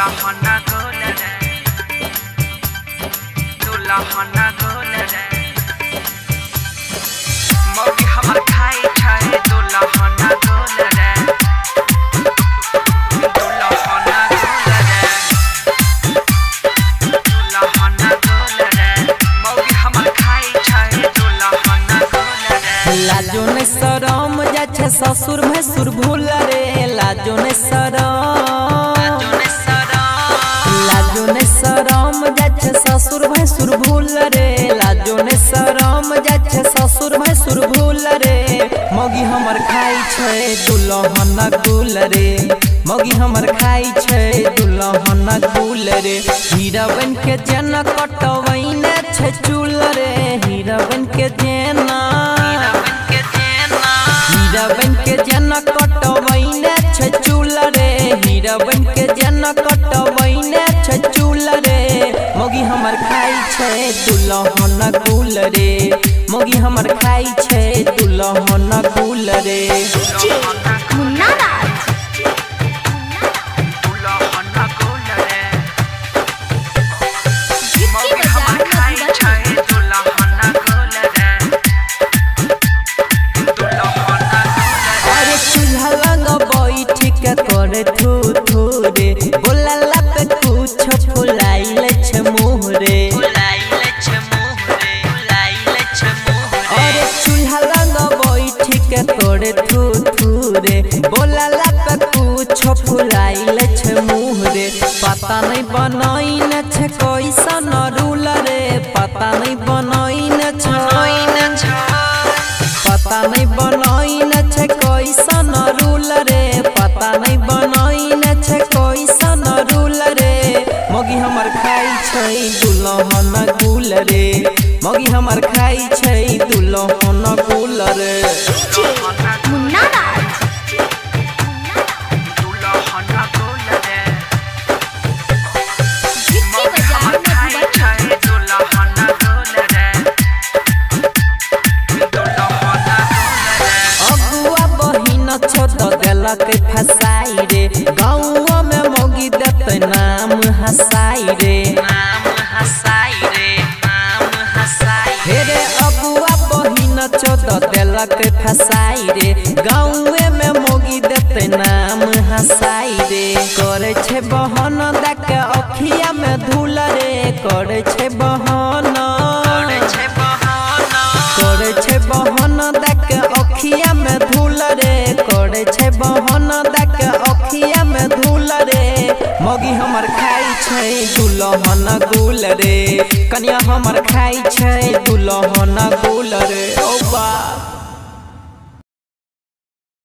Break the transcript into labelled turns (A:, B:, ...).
A: दुल्हन गोल रे दुल्हन गोल रे मौगी हमर खाई छै दुल्हन गोल रे दुल्हन गोल रे दुल्हन गोल रे मौगी हमर खाई छै दुल्हन गोल रे
B: लाजो ने शरम जा छै ससुर भसुर भूल रे लाजो ने शरम जा छै ससुर भसुर भूल रे लाजो ने शरम जा छै ससुर भसुर भूल रे मौगी हमर खाई छै दुल्हन गोल रे मौगी हमर खाई छै दुल्हन गोल रे हीरा बन के जेना कटवैने छै चूल रे हीरा बन के जेना कटवैने छै चूल रे हीरा बन के जेना कटवैने छै चूल रे मौगी हमर खाई छै दुल्हन गोल रे मौगी हमर खाई छै दुल्हन गोल रे करे थू थू रे बोलला पे कुछ फुलाइल छ मुँह रे अरे चूल्हा लंग बैठी के करे थू थू रे बोलला पे कुछ फुलाइल छ मुँह रे पता नहीं बनैन छ कैसन रूल रे पता नहीं बनैन छ पता नहीं बनैन छ कैसन रूल रे पता नहीं बनैन छै कैसन रूल रे मौगी हमर खाई छै दुल्हन गोल रे मौगी हमर खाई छै दुल्हन गोल रे के फसाई रे गाँव में मौगी देते नाम हसाई रे हे रे अबुआ बहिन चोद देलक फसाई रे गाँव में मौगी देते नाम हसाई रे करे छे बहन देख अखिया में धूल रे करे छे बहन देख अखिया में धूल रे करे छे बहन देख अखिया में धूल रे मौगी हमर खाई छै दुल्हन गोल रे कन्या हमर खाई छै दुल्हन गोल रे।